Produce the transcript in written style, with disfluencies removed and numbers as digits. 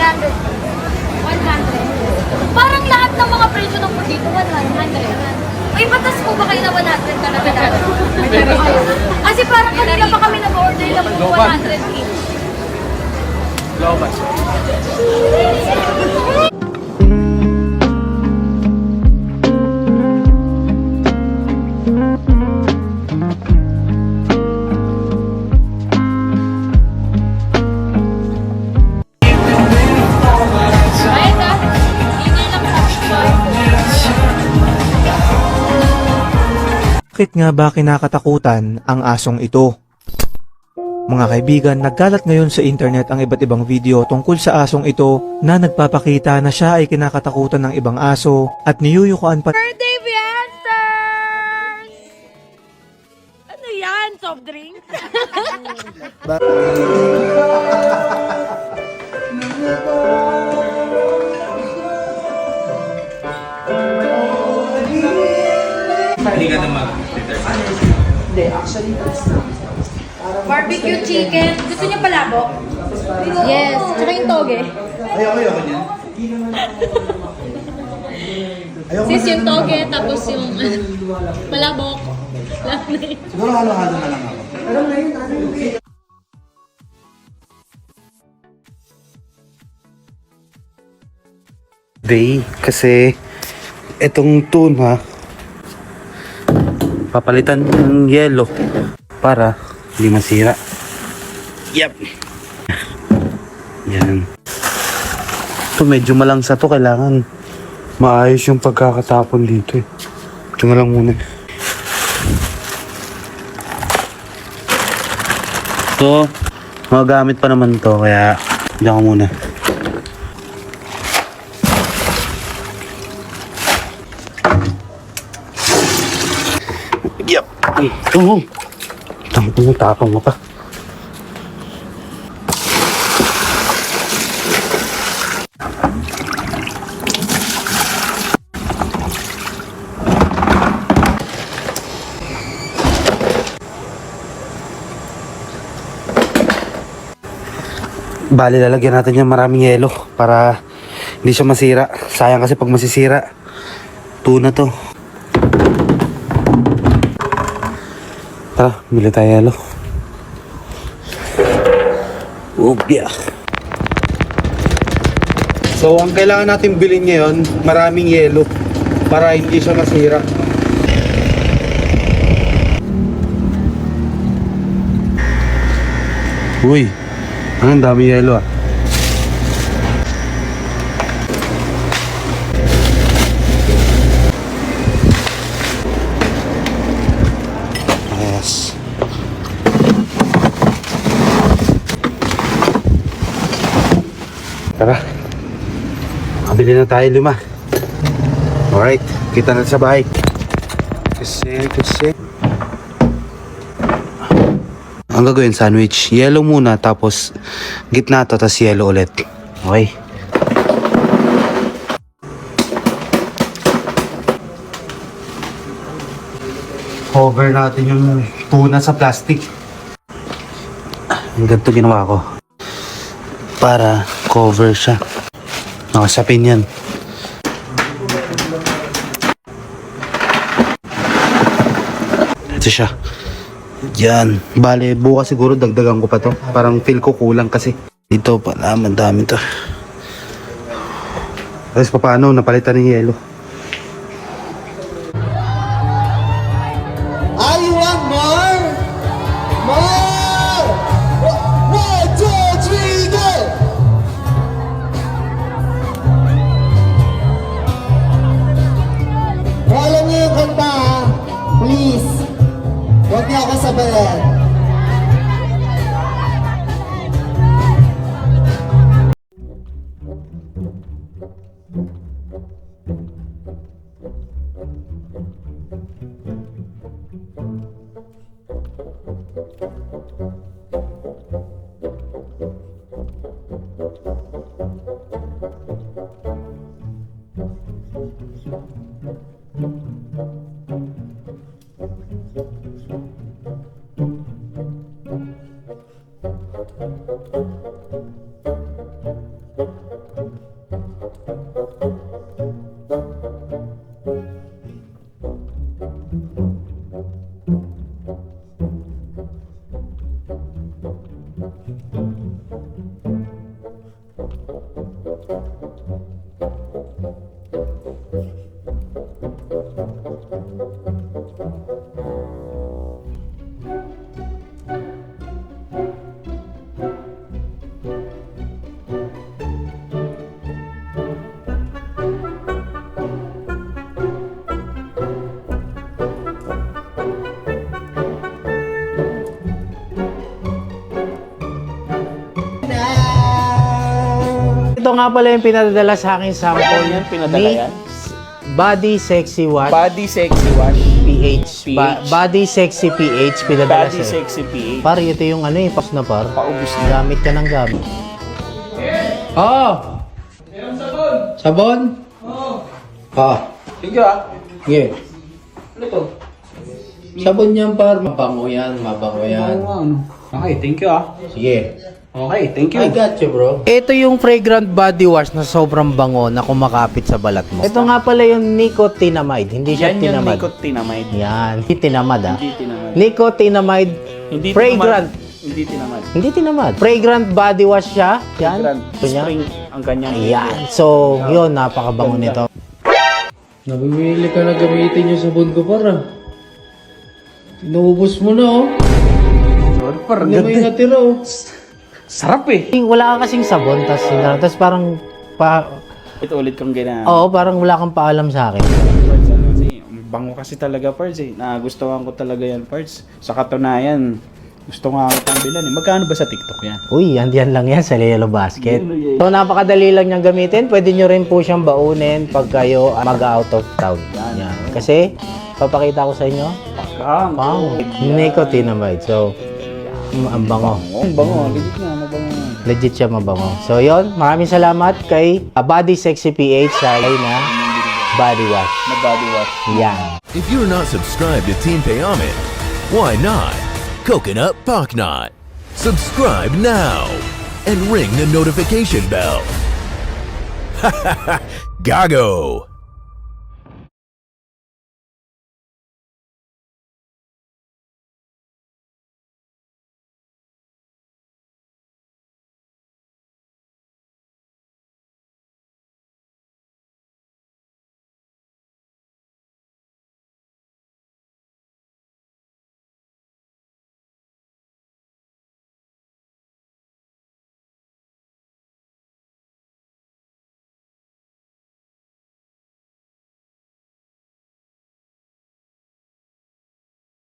100. 100. Parang lahat ng mga presyo ng food dito, 100. Ay, batas po ba kayo na 100 talaga dati? Kasi parang kanina pa kami nag-order na po 100 each. Global. Ayun na. Ingay lang sa Bakit nga ba kinakatakutan ang asong ito? Mga kaibigan, nagkalat ngayon sa internet ang iba't ibang video tungkol sa asong ito na nagpapakita na siya ay kinakatakutan ng ibang aso at niyuyukuan pa birthday fiestas! Ano yan? Soft drink? Hindi ka na mag-Twitter. Barbecue chicken. Gusto niyo palabok? Yes. Tsaka yung toge. Ayoko niyan. Sis yung toge, tapos yung palabok. Siguro halo-halo na lang ako. Day, kasi itong tuna papalitan ng yelo para hindi masira. Yep. Yan. Ito medyo malangsa to, kailangan maayos yung pagkakatapon dito eh. Ito nga lang muna. Ito, magagamit pa naman to, kaya diyan ko muna. Yep. Oh. Tapang mo pa. Bali, lalagyan natin yung maraming yelo para hindi siya masira. Sayang kasi pag masisira, tuna to. Tara, bili tayo yelo. Yeah. So, ang kailangan natin bilhin ngayon, maraming yelo para hindi siya masira. Uy, ang dami yelo ah. Yes. Tara, mabili na tayo 5. Alright, kita na sa bahay. Kasi ang gagawin, sandwich. Yellow muna, tapos gitna to, tapos yellow ulit. Okay. Cover natin yung tuna sa plastic. Ang ganito ginawa ko. Para cover siya. Nakasapin yan. Ito siya. Yan. Bale, bukas siguro dagdagan ko pa to. Parang feel ko kulang kasi. Dito pala, madami to. Tapos paano, napalitan ng yelo. I want more! More! 1, 2, 3, go! Alam niyo yung kanta, please. Huwag niyo ako sabayan. Ito nga pala yung pinadala sa akin sample Yan, pinadala ni yan? Body Sexy Wash Body Sexy Wash. PH. PH. Body Sexy PH pinadala Body sa Sexy PH. Par, ito yung ano eh, pas na par. Paubos na. Gamit ka ng gamit. Oh! Sabon? Oo. Ah. Sige ah. Sige. Ano to? Sabon yan par. Mabango yan, mabango yan. Okay, thank you ah. Sige. Okay, thank you. I got you, bro. Ito yung fragrant body wash na sobrang bango na kumakapit sa balat mo. Ito nga pala yung nicotinamide. Hindi siya Yan yung tinamad. nicotinamide. Yan. Hindi tinamad ah. Hindi tinamad. Nicotinamide Hindi fragrant. tinamad. Hindi tinamad. Hindi tinamad. Fragrant body wash siya. Yan. Fragrant. Ito niya. Spring ang kanyang. Ayan. So, yun. Napakabango nito. Nabibili ka na gamitin yung sabon ko para. Inuubos mo na oh. Sorry, parang Hindi may natira oh. sarap eh. Wala ka kasing sabon. Tapos parang Ito ulit kong ginagawa. Oo, parang wala kang paalam sa akin. Parts, ano, kasi, bango kasi talaga parts eh. Nagustuhan ko talaga yan parts. Sa katunayan, gusto nga ako itang bilan eh. Magkano ba sa TikTok yan? Uy, andiyan lang yan sa Yellow Basket. Yellow, So, napakadali lang niyang gamitin. Pwede niyo rin po siyang baunin pag kayo mag-out of town. Yan. Kasi, papakita ko sa inyo, Kang. pang nicotinamide. So, ang bango. Ang bango. Legit nga, mabango. Legit siya mabango. So, yon. Maraming salamat kay Body Sexy PH sa na body wash. Na body wash. Yan. If you're not subscribed to Team Payaman, why not? Coconut Pocknot. Subscribe now and ring the notification bell. Gago!